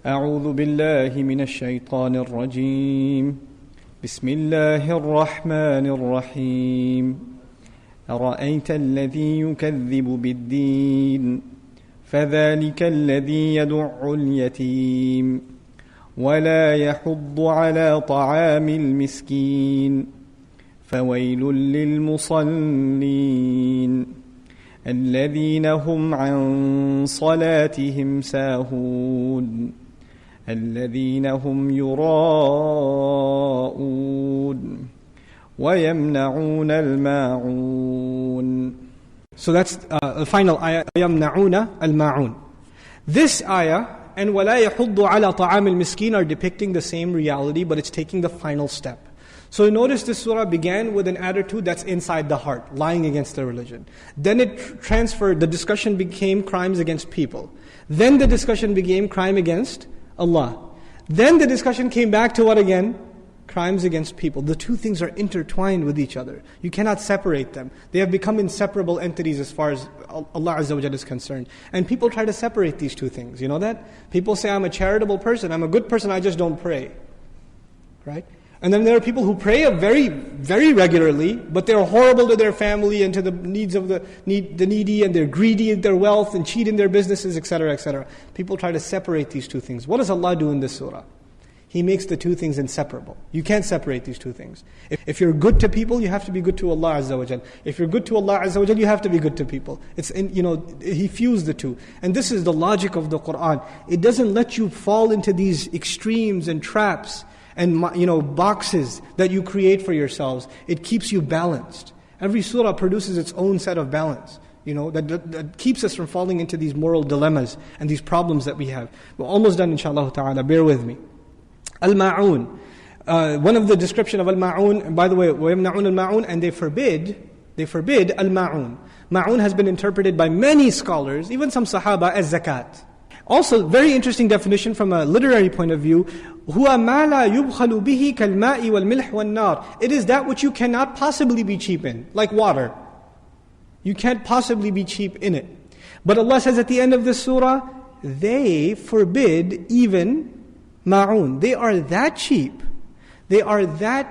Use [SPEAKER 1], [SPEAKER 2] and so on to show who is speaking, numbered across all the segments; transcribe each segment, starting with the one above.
[SPEAKER 1] أعوذ بالله من الشيطان الرجيم بسم الله الرحمن الرحيم أرأيت الذي يكذب بالدين فذلك الذي يدع اليتيم ولا يحض على طعام المسكين فويل للمصلين الذين هم عن صلاتهم ساهون الذين هم يراءون ويمنعون الماعون. So that's the final ayah, يمنعون الماعون. This ayah and وَلَا يَحُضُّ عَلَى طَعَامِ الْمِسْكِينَ are depicting the same reality, but it's taking the final step. So notice this surah began with an attitude that's inside the heart, lying against the religion. Then it transferred, the discussion became crimes against people. Then the discussion became crime against Allah. Then the discussion came back to what again? Crimes against people. The two things are intertwined with each other. You cannot separate them. They have become inseparable entities as far as Allah Azza wa Jalla is concerned. And people try to separate these two things. You know that? People say, I'm a charitable person, I'm a good person, I just don't pray. Right? And then there are people who pray very, very regularly, but they're horrible to their family and to the needs of the needy, and they're greedy in their wealth and cheat in their businesses, etc., etc. People try to separate these two things. What does Allah do in this surah? He makes the two things inseparable. You can't separate these two things. If you're good to people, you have to be good to Allah Azza wa Jal. If you're good to Allah Azza wa Jal, you have to be good to people. He fused the two. And this is the logic of the Qur'an. It doesn't let you fall into these extremes and traps and boxes that you create for yourselves. It keeps you balanced. Every surah produces its own set of balance, that keeps us from falling into these moral dilemmas and these problems that we have. We're almost done, inshallah ta'ala. Bear with me. Al-Ma'un. One of the description of Al-Ma'un, by the way, وَيَمْنَعُونَ الْمَعُونَ, and they forbid Al-Ma'un. Ma'un has been interpreted by many scholars, even some Sahaba, as zakat. Also, very interesting definition from a literary point of view. هُوَ مَا لَا يُبْخَلُ بِهِ كَالْمَاءِ وَالْمِلْحِ وَالنَّارِ. It is that which you cannot possibly be cheap in, like water. You can't possibly be cheap in it. But Allah says at the end of this surah, they forbid even ma'un. They are that cheap. They are that,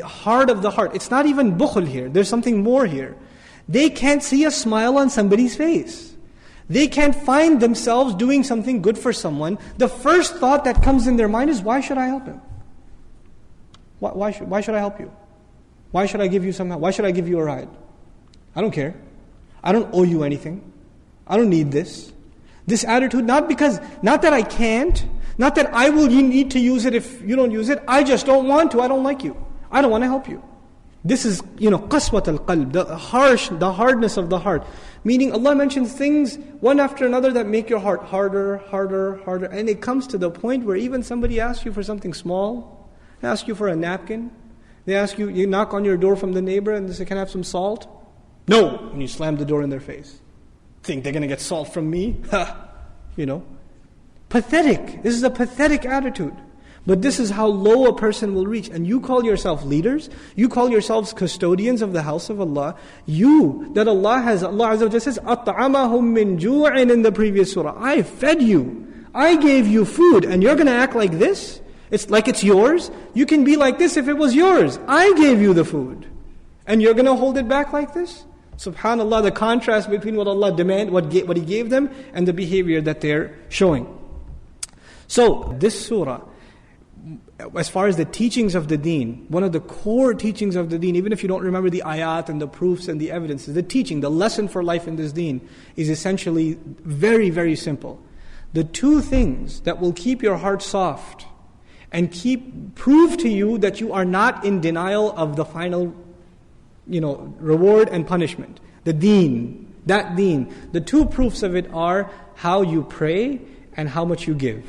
[SPEAKER 1] hard of the heart. It's not even bukhl here. There's something more here. They can't see a smile on somebody's face. They can't find themselves doing something good for someone. The first thought that comes in their mind is, why should I help him? Why should I help you? Why should I give you some help? Why should I give you a ride? I don't care. I don't owe you anything. I don't need this. This attitude, not that I can't, not that you need to use it if you don't use it. I just don't want to. I don't like you. I don't want to help you. This is, qaswat al-qalb, the hardness of the heart. Meaning Allah mentions things one after another that make your heart harder. And it comes to the point where even somebody asks you for something small, they ask you for a napkin, they ask you knock on your door from the neighbor and they say, can I have some salt? No! And you slam the door in their face. Think they're going to get salt from me? Pathetic. This is a pathetic attitude. But this is how low a person will reach. And you call yourself leaders, you call yourselves custodians of the house of Allah. Allah Azza wa Jalla says, أَطْعَمَهُمْ مِنْ جُوعٍ in the previous surah. I fed you. I gave you food. And you're going to act like this? It's like it's yours? You can be like this if it was yours. I gave you the food. And you're going to hold it back like this? SubhanAllah, the contrast between what Allah demanded, what He gave them, and the behavior that they're showing. So, this surah, as far as the teachings of the deen, one of the core teachings of the deen, even if you don't remember the ayat and the proofs and the evidences, the teaching, the lesson for life in this deen is essentially very, very simple. The two things that will keep your heart soft and prove to you that you are not in denial of the final reward and punishment. The deen, that deen. The two proofs of it are how you pray and how much you give.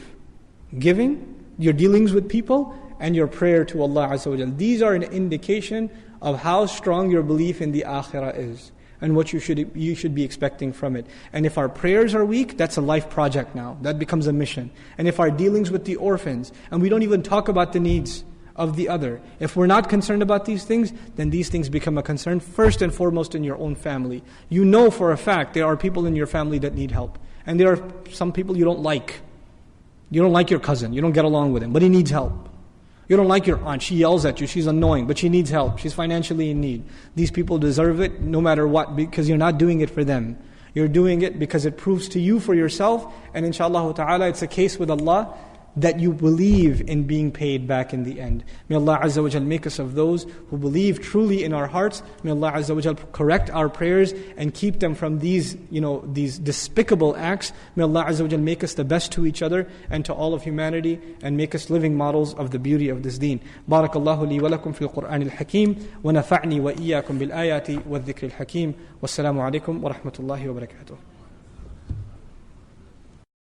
[SPEAKER 1] Giving, your dealings with people, and your prayer to Allah Azza wa Jalla. These are an indication of how strong your belief in the akhirah is and what you should be expecting from it. And if our prayers are weak, that's a life project now. That becomes a mission. And if our dealings with the orphans, and we don't even talk about the needs of the other, if we're not concerned about these things, then these things become a concern first and foremost in your own family. You know for a fact there are people in your family that need help. And there are some people you don't like. You don't like your cousin, you don't get along with him, but he needs help. You don't like your aunt, she yells at you, she's annoying, but she needs help, she's financially in need. These people deserve it no matter what, because you're not doing it for them. You're doing it because it proves to you for yourself, and inshallah ta'ala it's a case with Allah that you believe in being paid back in the end. May Allah Azza wa Jal make us of those who believe truly in our hearts. May Allah Azza wa Jal correct our prayers and keep them from these despicable acts. May Allah Azza wa Jal make us the best to each other and to all of humanity, and make us living models of the beauty of this deen. Barakallahu li wa lakum fil Qur'an al-Hakim wa nafa'ni wa iyyakum bil ayati wa dhikr al-Hakim. Wassalamu alaikum wa rahmatullahi wa barakatuh.